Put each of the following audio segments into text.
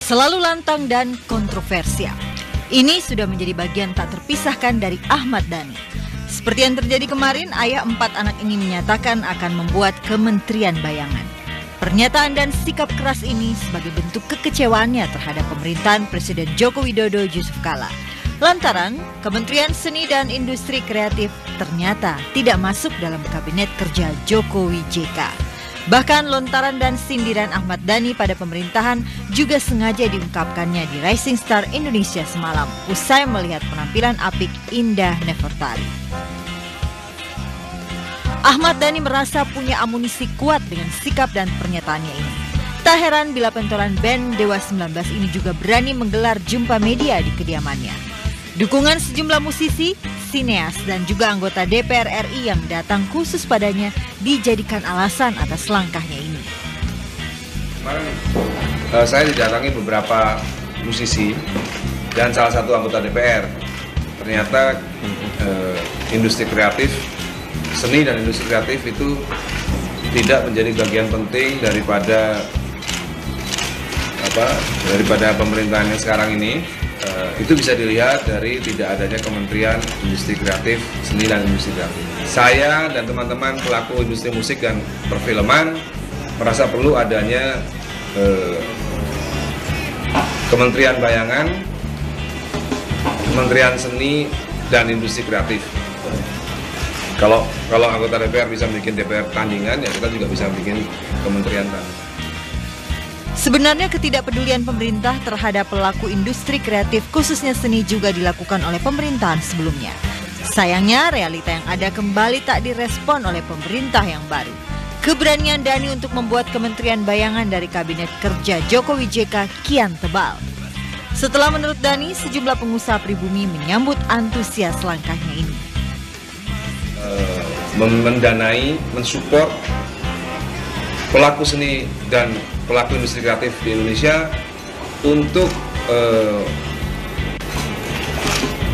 Selalu lantang dan kontroversial. Ini sudah menjadi bagian tak terpisahkan dari Ahmad Dhani. Seperti yang terjadi kemarin, ayah 4 anak ini menyatakan akan membuat kementerian bayangan. Pernyataan dan sikap keras ini sebagai bentuk kekecewaannya terhadap pemerintahan Presiden Joko Widodo Yusuf Kala. Lantaran Kementerian Seni dan Industri Kreatif ternyata tidak masuk dalam kabinet kerja Jokowi JK. Bahkan lontaran dan sindiran Ahmad Dhani pada pemerintahan juga sengaja diungkapkannya di Rising Star Indonesia semalam usai melihat penampilan apik Indah Nefertari. Ahmad Dhani merasa punya amunisi kuat dengan sikap dan pernyataannya ini. Tak heran bila pentolan band Dewa 19 ini juga berani menggelar jumpa media di kediamannya. Dukungan sejumlah musisi, sineas, dan juga anggota DPR RI yang datang khusus padanya dijadikan alasan atas langkahnya ini. Kemarin saya didatangi beberapa musisi dan salah satu anggota DPR. Ternyata industri kreatif, seni dan industri kreatif itu tidak menjadi bagian penting daripada pemerintahan yang sekarang ini. Itu bisa dilihat dari tidak adanya Kementerian Industri Kreatif, Seni dan Industri Kreatif. Saya dan teman-teman pelaku industri musik dan perfilman merasa perlu adanya Kementerian Bayangan, Kementerian Seni dan Industri Kreatif. Kalau anggota DPR bisa bikin DPR tandingan, ya kita juga bisa bikin kementerian tandingan. Sebenarnya ketidakpedulian pemerintah terhadap pelaku industri kreatif khususnya seni juga dilakukan oleh pemerintahan sebelumnya. Sayangnya realita yang ada kembali tak direspon oleh pemerintah yang baru. Keberanian Dhani untuk membuat kementerian bayangan dari kabinet kerja Jokowi JK kian tebal. Setelah menurut Dhani, sejumlah pengusaha pribumi menyambut antusias langkahnya ini. Mendanai, mensupport pelaku seni dan pelaku industri kreatif di Indonesia untuk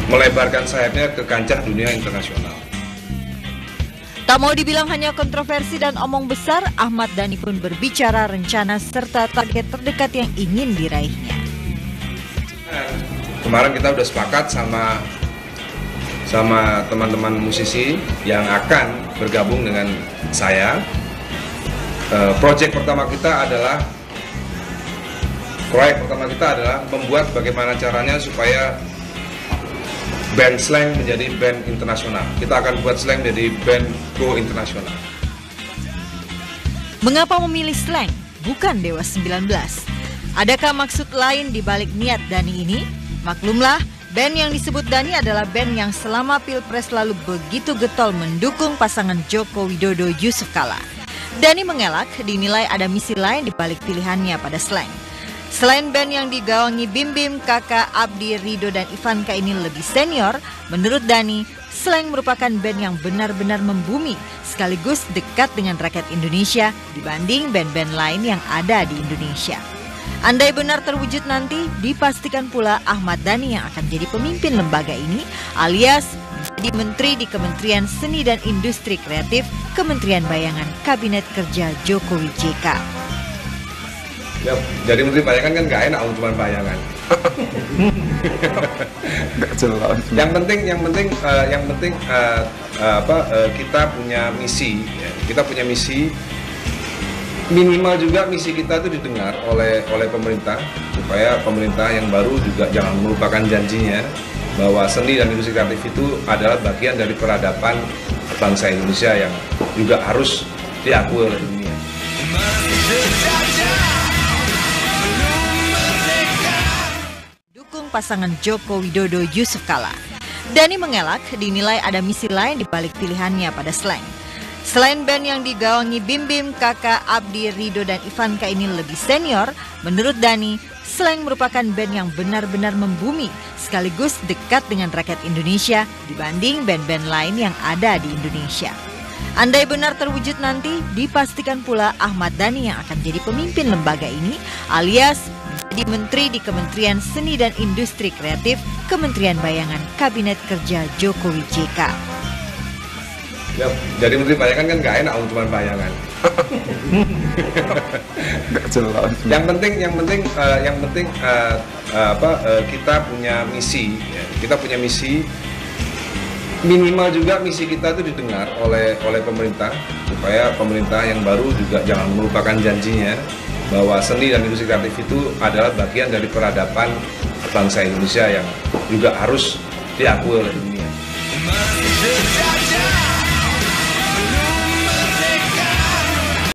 melebarkan sayapnya ke kancah dunia internasional. Tak mau dibilang hanya kontroversi dan omong besar, Ahmad Dhani pun berbicara rencana serta target terdekat yang ingin diraihnya. Kemarin kita udah sepakat sama teman-teman musisi yang akan bergabung dengan saya. Proyek pertama kita adalah membuat bagaimana caranya supaya band slang menjadi band internasional. Kita akan buat slang menjadi band go internasional. Mengapa memilih slang, bukan Dewa 19? Adakah maksud lain di balik niat Dhani ini? Maklumlah, band yang disebut Dhani adalah band yang selama Pilpres lalu begitu getol mendukung pasangan Joko Widodo Yusuf Kala. Dhani mengelak dinilai ada misi lain di balik pilihannya pada slang. Selain band yang digawangi Bim Bim, Kakak, Abdi, Rido, dan Ivanka ini lebih senior, menurut Dhani, slang merupakan band yang benar-benar membumi sekaligus dekat dengan rakyat Indonesia dibanding band-band lain yang ada di Indonesia. Andai benar terwujud nanti, dipastikan pula Ahmad Dhani yang akan jadi pemimpin lembaga ini alias menjadi menteri di Kementerian Seni dan Industri Kreatif, Kementerian Bayangan Kabinet Kerja Jokowi JK. Ya, jadi menteri bayangan kan nggak enak, cuma bayangan. Yang penting kita punya misi. Ya. Kita punya misi. Minimal juga misi kita itu didengar oleh pemerintah supaya pemerintah yang baru juga jangan melupakan janjinya bahwa seni dan industri kreatif itu adalah bagian dari peradaban bangsa Indonesia yang juga harus diakui oleh dunia. Dukung pasangan Joko Widodo Yusuf Kala. Dhani mengelak dinilai ada misi lain di balik pilihannya pada slang. Selain band yang digawangi Bim Bim, Kakak, Abdi, Rido, dan Ivanka ini lebih senior, menurut Dhani, slang merupakan band yang benar-benar membumi sekaligus dekat dengan rakyat Indonesia dibanding band-band lain yang ada di Indonesia. Andai benar terwujud nanti, dipastikan pula Ahmad Dhani yang akan jadi pemimpin lembaga ini alias menjadi menteri di Kementerian Seni dan Industri Kreatif, Kementerian Bayangan Kabinet Kerja Jokowi JK. Ya, jadi menteri bayangan kan nggak enak cuma bayangan. Nggak jelas. Kita punya misi, ya. Kita punya misi, minimal juga misi kita itu didengar oleh pemerintah, supaya pemerintah yang baru juga jangan melupakan janjinya bahwa seni dan industri kreatif itu adalah bagian dari peradaban bangsa Indonesia yang juga harus diakui oleh dunia.